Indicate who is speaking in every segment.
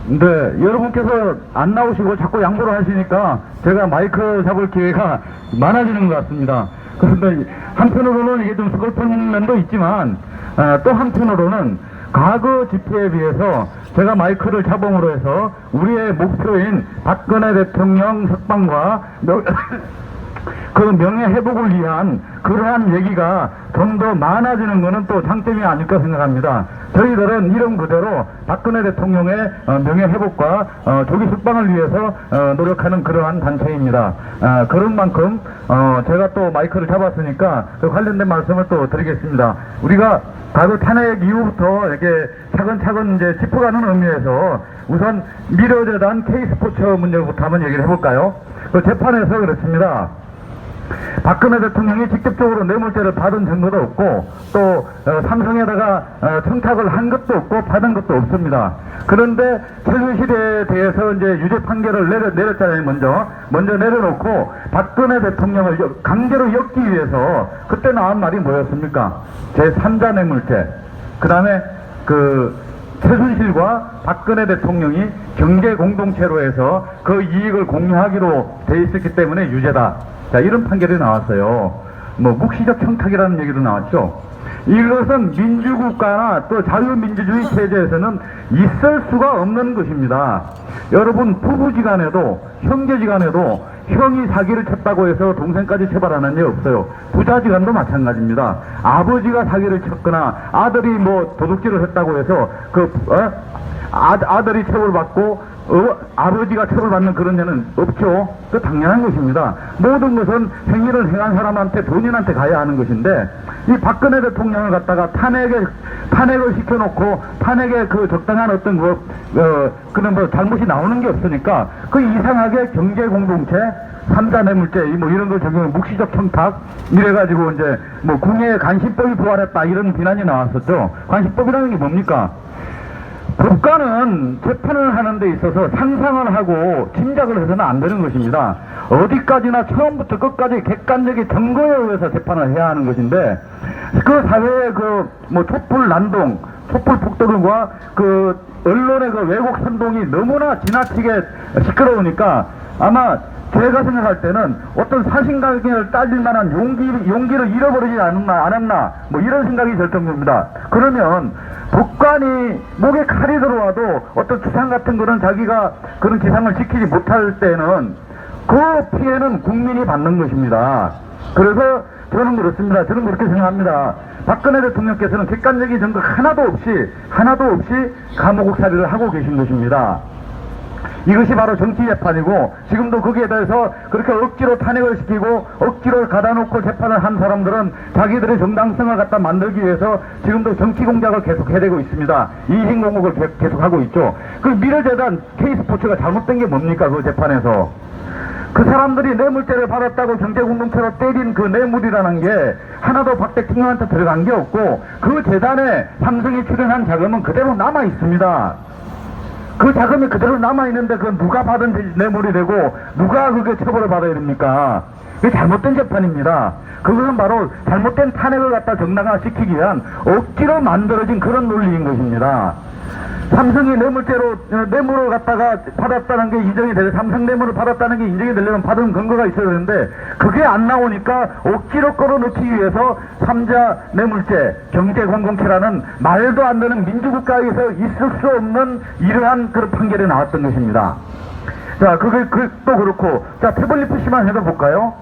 Speaker 1: 네, 여러분께서 안 나오시고 자꾸 양보를 하시니까 제가 마이크 잡을 기회가 많아지는 것 같습니다. 그런데 한편으로는 이게 좀 서글픈 면도 있지만 또 한편으로는 과거 집회에 비해서 제가 마이크를 잡음으로 해서 우리의 목표인 박근혜 대통령 석방과 그 명예 회복을 위한 그러한 얘기가 좀 더 많아지는 것은 또 장점이 아닐까 생각합니다. 저희들은 이름 그대로 박근혜 대통령의 명예 회복과 조기 석방을 위해서 노력하는 그러한 단체입니다. 그런 만큼 제가 또 마이크를 잡았으니까 그 관련된 말씀을 또 드리겠습니다. 우리가 과거 탄핵 이후부터 이렇게 차근차근 이제 짚어가는 의미에서 우선 미래재단 K스포츠 문제부터 한번 얘기를 해볼까요? 그 재판에서 그렇습니다. 박근혜 대통령이 직접적으로 뇌물죄를 받은 증거도 없고 또 삼성에다가 청탁을 한 것도 없고 받은 것도 없습니다. 그런데 최순실에 대해서 이제 유죄 판결을 내렸잖아요. 먼저 내려놓고 박근혜 대통령을 강제로 엮기 위해서 그때 나온 말이 뭐였습니까? 제3자 뇌물죄. 그 다음에 최순실과 박근혜 대통령이 경제 공동체로 해서 그 이익을 공유하기로 돼 있었기 때문에 유죄다. 자, 이런 판결이 나왔어요. 묵시적 청탁이라는 얘기도 나왔죠. 이것은 민주국가나 또 자유민주주의 체제에서는 있을 수가 없는 것입니다. 여러분, 부부지간에도 형제지간에도 형이 사기를 쳤다고 해서 동생까지 처벌하는 일 없어요. 부자지간도 마찬가지입니다. 아버지가 사기를 쳤거나 아들이 도둑질을 했다고 해서 아들이 처벌받고 아버지가 처벌받는 그런 일은 없죠. 그 당연한 것입니다. 모든 것은 행위를 행한 사람한테 본인한테 가야 하는 것인데 이 박근혜 대통령을 갖다가 탄핵을 시켜놓고 탄핵에 그 적당한 어떤 그런 잘못이 나오는 게 없으니까 그 이상하게 경제 공동체 3자 뇌물죄 이런 걸 적용해 묵시적 청탁 이래가지고 이제 궁예 간신법이 부활했다 이런 비난이 나왔었죠. 간신법이라는 게 뭡니까? 법관은 재판을 하는 데 있어서 상상을 하고 짐작을 해서는 안 되는 것입니다. 어디까지나 처음부터 끝까지 객관적인 증거에 의해서 재판을 해야 하는 것인데 그 사회의 촛불 난동, 촛불 폭동과 언론의 왜곡 선동이 너무나 지나치게 시끄러우니까 아마 제가 생각할 때는 어떤 사실관계를 따질 만한 용기를 잃어버리지 않았나 이런 생각이 들 정도입니다. 그러면 법관이 목에 칼이 들어와도 어떤 기상 같은 거는 자기가 그런 기상을 지키지 못할 때는 그 피해는 국민이 받는 것입니다. 그래서 저는 그렇습니다. 저는 그렇게 생각합니다. 박근혜 대통령께서는 객관적인 증거 하나도 없이 감옥살이를 하고 계신 것입니다. 이것이 바로 정치 재판이고 지금도 거기에 대해서 그렇게 억지로 탄핵을 시키고 억지로 가다놓고 재판을 한 사람들은 자기들의 정당성을 갖다 만들기 위해서 지금도 정치 공작을 계속 해내고 있습니다. 이익 공격을 계속하고 있죠. 그 미래재단 K스포츠가 잘못된 게 뭡니까? 그 재판에서 그 사람들이 뇌물죄를 받았다고 경제공동체로 때린 그 뇌물이라는 게 하나도 박 대통령한테 들어간 게 없고 그 재단에 삼성이 출연한 자금은 그대로 남아 있습니다. 그 자금이 그대로 남아있는데 그건 누가 받은 뇌물이 되고 누가 그게 처벌을 받아야 됩니까? 이게 잘못된 재판입니다. 그것은 바로 잘못된 탄핵을 갖다 정당화시키기 위한 억지로 만들어진 그런 논리인 것입니다. 삼성이 뇌물을 갖다가 받았다는 게 인정이 되려 삼성 뇌물을 받았다는 게 인정이 되려면 받은 근거가 있어야 되는데 그게 안 나오니까 억지로 끌어넣기 위해서 3자 뇌물죄 경제 공동체라는 말도 안 되는 민주국가에서 있을 수 없는 이러한 그런 판결이 나왔던 것입니다. 자, 또 그렇고 자, 태블릿 PC만 해도 볼까요?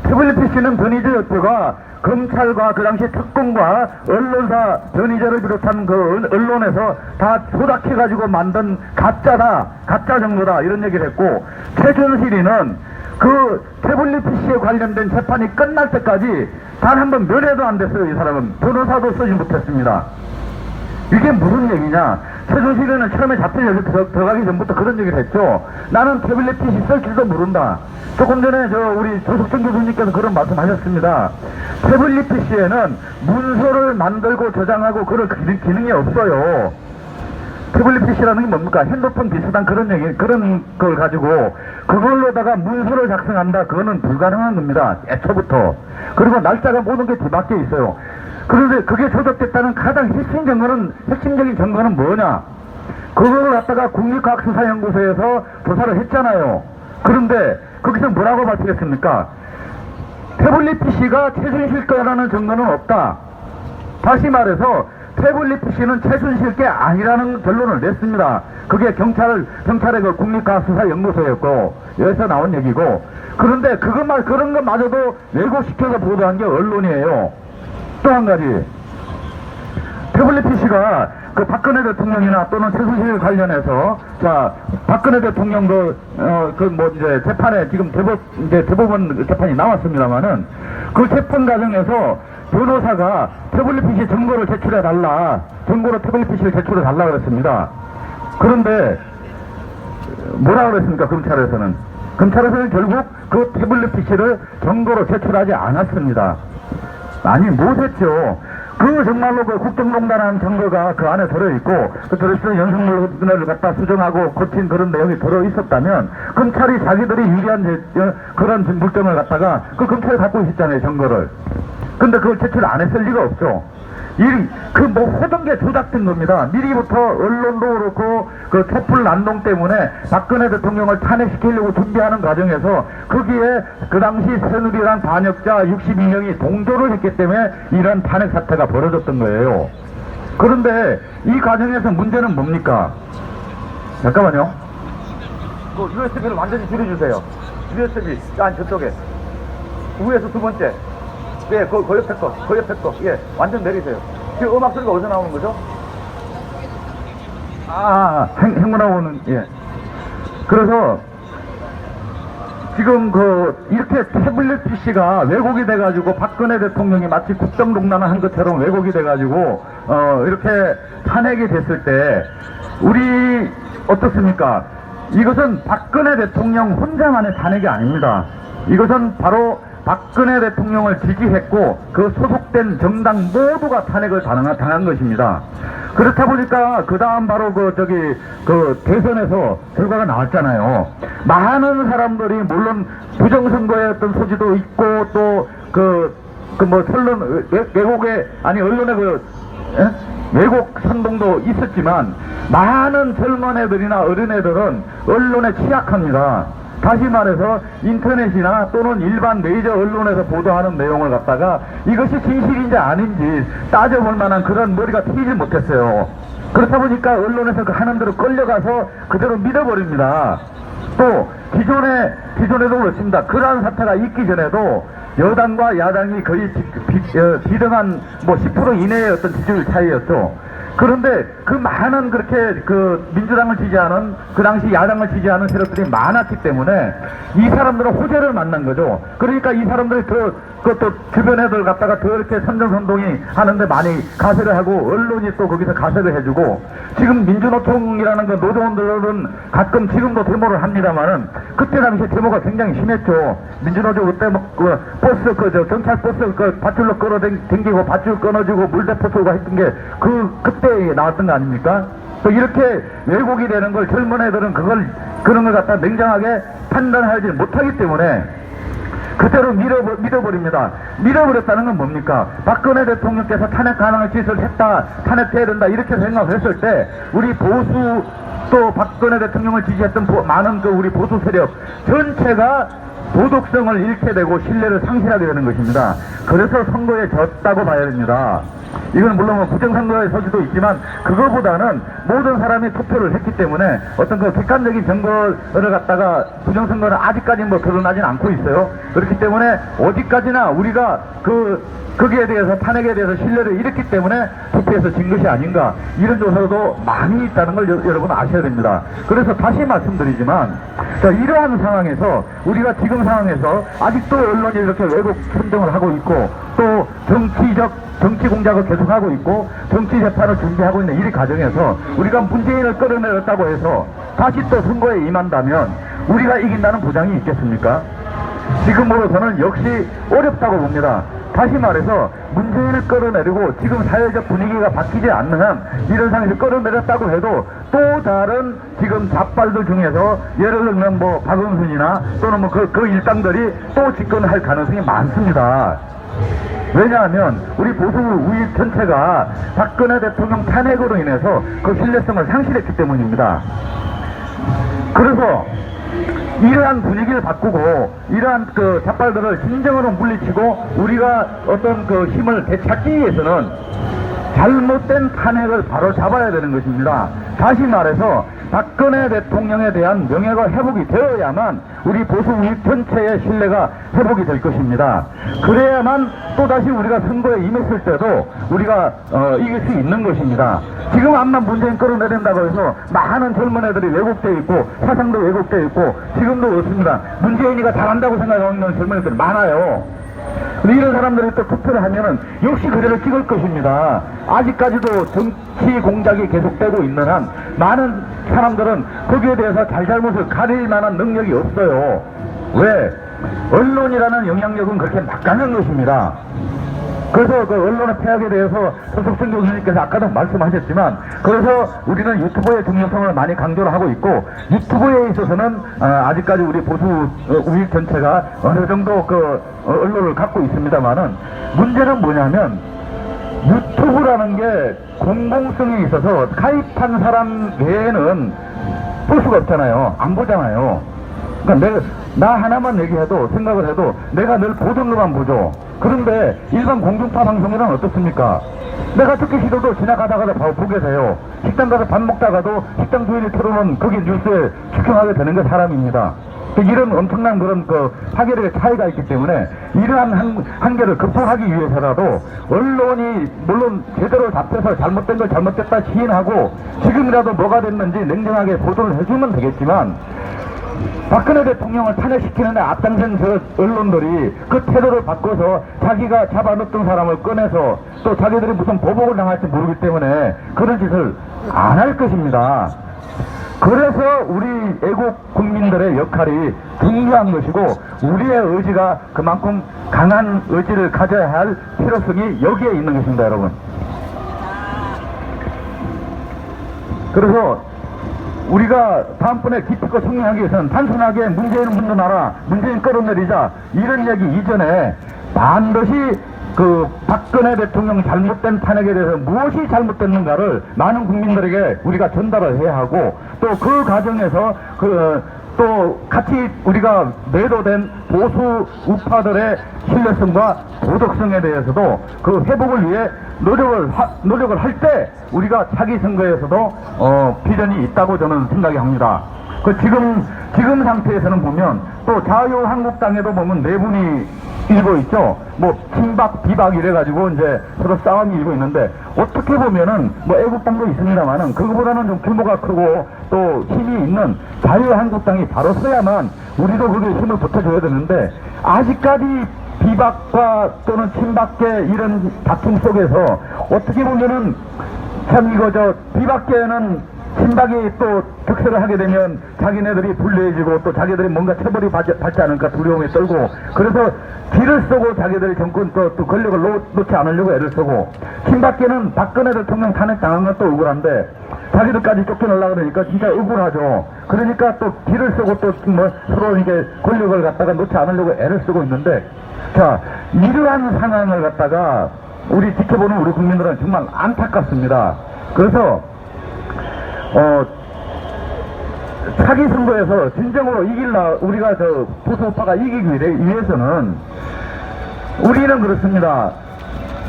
Speaker 1: 태블릿 PC는 변희재 대표가 검찰과 그 당시 특검과 언론사 변희재를 비롯한 그 언론에서 다 조작해가지고 만든 가짜 정도다 이런 얘기를 했고 최순실이는 그 태블릿 PC에 관련된 재판이 끝날 때까지 단 한 번 면회도 안 됐어요. 이 사람은 변호사도 쓰지 못했습니다. 이게 무슨 얘기냐? 최순실은 처음에 잡혀 여기 들어가기 전부터 그런 얘기를 했죠. 나는 태블릿 PC 쓸 줄도 모른다. 조금 전에 우리 조석천 교수님께서 그런 말씀 하셨습니다. 태블릿 PC에는 문서를 만들고 저장하고 그런 기능이 없어요. 태블릿 PC라는 게 뭡니까? 핸드폰 비슷한 그런 걸 가지고 그걸로다가 문서를 작성한다. 그거는 불가능한 겁니다. 애초부터. 그리고 날짜가 모든 게 뒤바뀌어 있어요. 그런데 그게 조작됐다는 가장 핵심적인 증거는 뭐냐? 그걸 갖다가 국립과학수사연구소에서 조사를 했잖아요. 그런데 거기서 뭐라고 발표했습니까? 태블릿 PC가 최순실 거라는 증거는 없다. 다시 말해서 태블릿 PC는 최순실 게 아니라는 결론을 냈습니다. 그게 경찰의 그 국립과학수사연구소였고 여기서 나온 얘기고. 그런데 그런 것마저도 왜곡시켜서 보도한 게 언론이에요. 또 한 가지, 태블릿 PC가 그 박근혜 대통령이나 또는 최순실 관련해서, 자, 박근혜 대통령도, 이제 재판에 지금 대법원 재판이 나왔습니다만은, 그 재판 과정에서 변호사가 태블릿 PC 증거를 제출해달라, 증거로 태블릿 PC를 제출해달라 그랬습니다. 그런데, 뭐라 그랬습니까, 검찰에서는? 검찰에서는 결국 그 태블릿 PC를 증거로 제출하지 않았습니다. 아니, 못했죠. 그 정말로 그 국정농단한 증거가 그 안에 들어있고, 그 들어있는 연속물을 갖다 수정하고 고친 그런 내용이 들어있었다면, 검찰이 자기들이 유리한 그런 물증을 갖다가 그 검찰이 갖고 있었잖아요, 증거를. 근데 그걸 제출 안 했을 리가 없죠. 모든 게 조작된 겁니다. 미리부터 언론도 그렇고, 그 촛불 난동 때문에 박근혜 대통령을 탄핵시키려고 준비하는 과정에서 거기에 그 당시 새누리당 반역자 62명이 동조를 했기 때문에 이런 탄핵 사태가 벌어졌던 거예요. 그런데 이 과정에서 문제는 뭡니까? 잠깐만요. 그 USB를 완전히 줄여주세요. USB, 저쪽에. 위에서 두 번째. 예, 그 옆에 거. 예, 완전 내리세요. 지금 음악 소리가 어디서 나오는 거죠? 행문하고는, 예. 그래서, 지금 이렇게 태블릿 PC가 왜곡이 돼가지고 박근혜 대통령이 마치 국정농단을 한 것처럼 왜곡이 돼가지고, 이렇게 탄핵이 됐을 때, 우리, 어떻습니까? 이것은 박근혜 대통령 혼자만의 탄핵이 아닙니다. 이것은 바로 박근혜 대통령을 지지했고 그 소속된 정당 모두가 탄핵을 당한 것입니다. 그렇다 보니까 그 다음 바로 대선에서 결과가 나왔잖아요. 많은 사람들이 물론 부정선거의 어떤 소지도 있고 또 언론의 왜곡 선동도 있었지만 많은 젊은 애들이나 어린애들은 언론에 취약합니다. 다시 말해서 인터넷이나 또는 일반 메이저 언론에서 보도하는 내용을 갖다가 이것이 진실인지 아닌지 따져볼 만한 그런 머리가 트이지 못했어요. 그렇다 보니까 언론에서 그 하는 대로 끌려가서 그대로 믿어버립니다. 또 기존에도 그렇습니다. 그러한 사태가 있기 전에도 여당과 야당이 거의 비등한 10% 이내의 어떤 지지율 차이였죠. 그런데 그 많은 그렇게 민주당을 지지하는 그 당시 야당을 지지하는 세력들이 많았기 때문에 이 사람들은 호재를 만난 거죠. 그러니까 이 사람들이 그것도 주변 애들 갖다가 더 이렇게 선정선동이 하는데 많이 가세를 하고 언론이 또 거기서 가세를 해주고 지금 민주노총이라는 그 노조원들은 가끔 지금도 데모를 합니다만은 그때 당시 데모가 굉장히 심했죠. 민주노조 그때 경찰 버스 밧줄로 끌어당기고 밧줄 끊어주고 물대포 쏘고 했던 게 그때 나왔던 거 아닙니까? 또 이렇게 왜곡이 되는 걸 젊은 애들은 그런 걸 갖다 냉정하게 판단하지 못하기 때문에 그대로 믿어버립니다. 믿어버렸다는 건 뭡니까? 박근혜 대통령께서 탄핵 가능한 짓을 했다, 탄핵해야 된다 이렇게 생각했을 때 우리 보수 또 박근혜 대통령을 지지했던 많은 우리 보수 세력 전체가 도덕성을 잃게 되고 신뢰를 상실하게 되는 것입니다. 그래서 선거에 졌다고 봐야 됩니다. 이건 물론 부정선거의 소지도 있지만 그거보다는 모든 사람이 투표를 했기 때문에 어떤 객관적인 증거를 갖다가 부정선거는 아직까지 드러나진 않고 있어요. 그렇기 때문에 어디까지나 우리가 거기에 대해서 탄핵에 대해서 신뢰를 잃었기 때문에 투표에서 진 것이 아닌가 이런 조사도 많이 있다는 걸 여러분 아셔야 됩니다. 그래서 다시 말씀드리지만 이러한 상황에서 우리가 지금 상황에서 아직도 언론이 이렇게 왜곡 선정을 하고 있고 또 정치 공작을 계속하고 있고 정치 재판을 준비하고 있는 이 과정에서 우리가 문재인을 끌어내렸다고 해서 다시 또 선거에 임한다면 우리가 이긴다는 보장이 있겠습니까? 지금으로서는 역시 어렵다고 봅니다. 다시 말해서 문재인을 끌어내리고 지금 사회적 분위기가 바뀌지 않는 한 이런 상황에서 끌어내렸다고 해도 또 다른 지금 잡발들 중에서 예를 들면 박원순이나 또는 그 일당들이 또 집권할 가능성이 많습니다. 왜냐하면 우리 보수 우익 전체가 박근혜 대통령 탄핵으로 인해서 그 신뢰성을 상실했기 때문입니다. 그래서 이러한 분위기를 바꾸고 이러한 그 잡발들을 진정으로 물리치고 우리가 어떤 그 힘을 되찾기 위해서는 잘못된 탄핵을 바로 잡아야 되는 것입니다. 다시 말해서 박근혜 대통령에 대한 명예가 회복이 되어야만 우리 보수 우익 전체의 신뢰가 회복이 될 것입니다. 그래야만 또다시 우리가 선거에 임했을 때도 우리가 이길 수 있는 것입니다. 지금 암만 문재인 끌어내린다고 해서 많은 젊은 애들이 왜곡되어 있고 사상도 왜곡되어 있고 지금도 그렇습니다. 문재인이가 잘한다고 생각하는 젊은 애들이 많아요. 근데 이런 사람들이 또 투표를 하면은 역시 그대로 찍을 것입니다. 아직까지도 정치 공작이 계속되고 있는 한 많은 사람들은 거기에 대해서 잘잘못을 가릴 만한 능력이 없어요. 왜? 언론이라는 영향력은 그렇게 막강한 것입니다. 그래서 그 언론의 폐악에 대해서 서석준 교수님께서 아까도 말씀하셨지만 그래서 우리는 유튜브의 중요성을 많이 강조를 하고 있고 유튜브에 있어서는 아직까지 우리 보수 우익 전체가 어느 정도 그 언론을 갖고 있습니다만은 문제는 뭐냐면 유튜브라는 게 공공성이 있어서 가입한 사람 외에는 볼 수가 없잖아요. 안 보잖아요. 그러니까 나 하나만 얘기해도 생각을 해도 내가 늘 보던 것만 보죠. 그런데 일반 공중파 방송이란 어떻습니까? 내가 듣기 싫어도 지나가다가도 바로 보게 돼요. 식당 가서 밥 먹다가도 식당 주인이 틀어놓은 거기 뉴스에 집중하게 되는 게 사람입니다. 이런 엄청난 그런 그 파괴력의 차이가 있기 때문에 이러한 한계를 극복하기 위해서라도 언론이 물론 제대로 잡혀서 잘못된 걸 잘못됐다 시인하고 지금이라도 뭐가 됐는지 냉정하게 보도를 해주면 되겠지만 박근혜 대통령을 탄핵시키는 데 앞장선 저 언론들이 그 태도를 바꿔서 자기가 잡아놓던 사람을 꺼내서 또 자기들이 무슨 보복을 당할지 모르기 때문에 그런 짓을 안 할 것입니다. 그래서 우리 애국 국민들의 역할이 중요한 것이고 우리의 의지가 그만큼 강한 의지를 가져야 할 필요성이 여기에 있는 것입니다, 여러분. 그래서 우리가 다음번에 기필코 승리하기 위해서는 단순하게 문재인은 물러나라, 문재인 끌어내리자 이런 얘기 이전에 반드시 그 박근혜 대통령 잘못된 탄핵에 대해서 무엇이 잘못됐는가를 많은 국민들에게 우리가 전달을 해야 하고 또 그 과정에서 또 같이 우리가 매도된 보수 우파들의 신뢰성과 도덕성에 대해서도 그 회복을 위해 노력을 할 때 우리가 차기 선거에서도 비전이 있다고 저는 생각이 합니다. 그 지금 상태에서는 보면 또 자유한국당에도 보면 네 분이 일고 있죠. 뭐 친박 비박 이래가지고 이제 서로 싸움이 일고 있는데 어떻게 보면은 뭐 애국당도 있습니다만은 그거보다는 좀 규모가 크고 또 힘이 있는 자유한국당이 바로 서야만 우리도 거기에 힘을 보태줘야 되는데 아직까지 비박과 또는 친박계 이런 다툼 속에서 어떻게 보면은 참 이거 비박계는 친박이 또 득세를 하게 되면 자기네들이 불리해지고 또 자기들이 뭔가 처벌이 받지 않을까 두려움에 떨고 그래서 뒤를 쓰고 자기들이 정권 또 권력을 놓지 않으려고 애를 쓰고 친박계는 박근혜 대통령 탄핵 당한 건 또 억울한데 자기들까지 쫓겨나려고 그러니까 진짜 억울하죠. 그러니까 또 뒤를 쓰고 또 뭐 서로 이게 권력을 갖다가 놓지 않으려고 애를 쓰고 있는데 자 이러한 상황을 갖다가 우리 지켜보는 우리 국민들은 정말 안타깝습니다. 그래서 차기 선거에서 진정으로 우리가 저 보수우파가 이기기 위해서는 우리는 그렇습니다.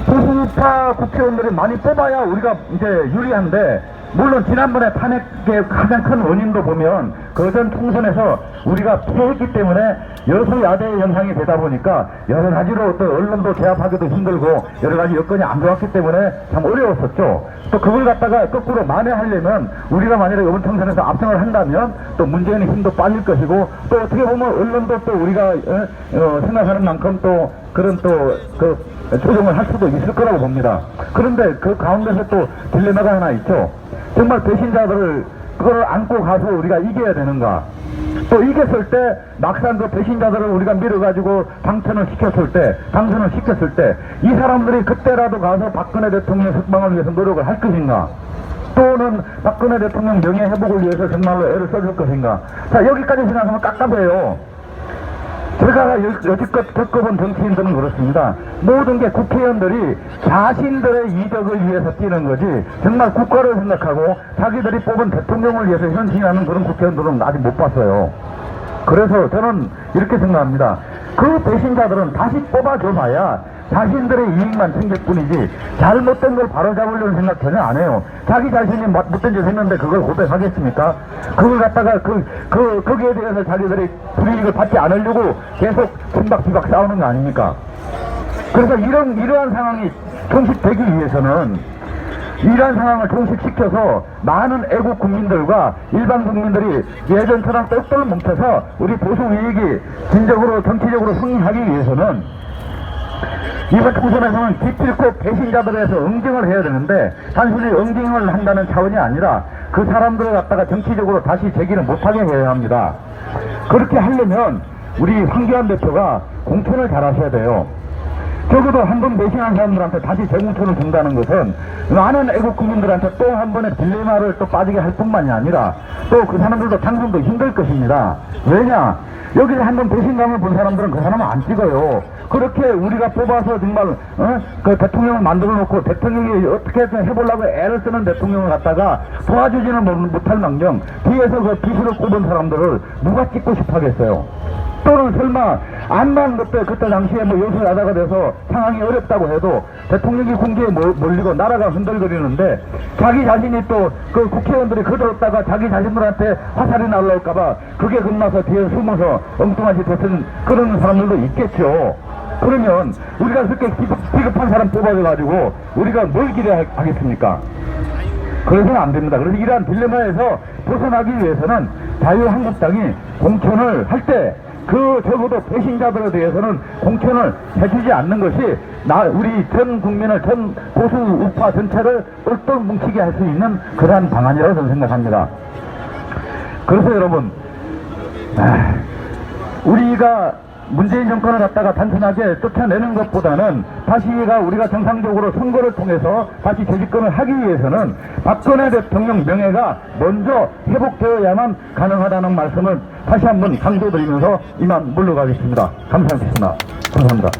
Speaker 1: 보수우파 국회의원들이 많이 뽑아야 우리가 이제 유리한데 물론 지난번에 탄핵의 가장 큰 원인도 보면 그전 총선에서 우리가 패했기 때문에 여소야대의 현상이 되다 보니까 여러 가지로 또 언론도 제압하기도 힘들고 여러 가지 여건이 안 좋았기 때문에 참 어려웠었죠. 또 그걸 갖다가 거꾸로 만회하려면 우리가 만약에 이번 총선에서 압승을 한다면 또 문재인의 힘도 빠질 것이고 또 어떻게 보면 언론도 또 우리가 생각하는 만큼 또 그런 그 조정을 할 수도 있을 거라고 봅니다. 그런데 그 가운데서 또 딜레마가 하나 있죠. 정말 배신자들을 그걸 안고 가서 우리가 이겨야 되는가? 또 이겼을 때 막상 그 배신자들을 우리가 밀어가지고 당선을 시켰을 때 이 사람들이 그때라도 가서 박근혜 대통령 석방을 위해서 노력을 할 것인가? 또는 박근혜 대통령 명예 회복을 위해서 정말로 애를 써줄 것인가? 자 여기까지 생각하면 깝깝해요. 제가 여지껏 겪어본 정치인들은 그렇습니다. 모든 게 국회의원들이 자신들의 이득을 위해서 뛰는 거지 정말 국가를 생각하고 자기들이 뽑은 대통령을 위해서 헌신하는 그런 국회의원들은 아직 못 봤어요. 그래서 저는 이렇게 생각합니다. 그 배신자들은 다시 뽑아줘봐야 자신들의 이익만 챙길 뿐이지 잘못된 걸 바로잡으려는 생각 전혀 안 해요. 자기 자신이 못된 짓 했는데 그걸 고백하겠습니까? 그걸 갖다가 거기에 대해서 자기들이 불이익을 받지 않으려고 계속 뒤박뒤박 싸우는 거 아닙니까? 그래서 이러한 상황이 종식되기 위해서는 이러한 상황을 종식시켜서 많은 애국 국민들과 일반 국민들이 예전처럼 똘똘 뭉쳐서 우리 보수 이익이 진정으로 정치적으로 승리하기 위해서는 이번 총선에서는 기필코 배신자들에서 응징을 해야 되는데 단순히 응징을 한다는 차원이 아니라 그 사람들을 갖다가 정치적으로 다시 제기를 못하게 해야 합니다. 그렇게 하려면 우리 황교안 대표가 공천을 잘하셔야 돼요. 적어도 한 번 배신한 사람들한테 다시 재공천을 준다는 것은 많은 애국 국민들한테 또 한 번의 딜레마를 또 빠지게 할 뿐만이 아니라 또 그 사람들도 당선도 힘들 것입니다. 왜냐? 여기서 한 번 배신감을 본 사람들은 그 사람은 안 찍어요. 그렇게 우리가 뽑아서 정말 그 대통령을 만들어 놓고 대통령이 어떻게든 해보려고 애를 쓰는 대통령을 갖다가 도와주지는 못할 망정 뒤에서 그 비수를 꼽은 사람들을 누가 찍고 싶어 하겠어요. 또는 설마 안만 그때 당시에 뭐 여수야자가 돼서 상황이 어렵다고 해도 대통령이 공개에 몰리고 나라가 흔들거리는데 자기 자신이 또 그 국회의원들이 거들었다가 자기 자신들한테 화살이 날라올까봐 그게 겁나서 뒤에 숨어서 엉뚱한 짓 했는 그런 사람들도 있겠죠. 그러면 우리가 그렇게 비겁한 사람 뽑아가지고 우리가 뭘 기대하겠습니까? 그래서는 안 됩니다. 그래서 이러한 딜레마에서 벗어나기 위해서는 자유한국당이 공천을 할 때 그 적어도 배신자들에 대해서는 공천을 해주지 않는 것이 우리 전 국민을 전 보수 우파 전체를 똘똘 뭉치게 할 수 있는 그러한 방안이라고 저는 생각합니다. 그래서 여러분 우리가 문재인 정권을 갖다가 단순하게 쫓아내는 것보다는 다시가 우리가 정상적으로 선거를 통해서 다시 재집권을 하기 위해서는 박근혜 대통령 명예가 먼저 회복되어야만 가능하다는 말씀을 다시 한번 강조드리면서 이만 물러가겠습니다. 감사하겠습니다. 감사합니다.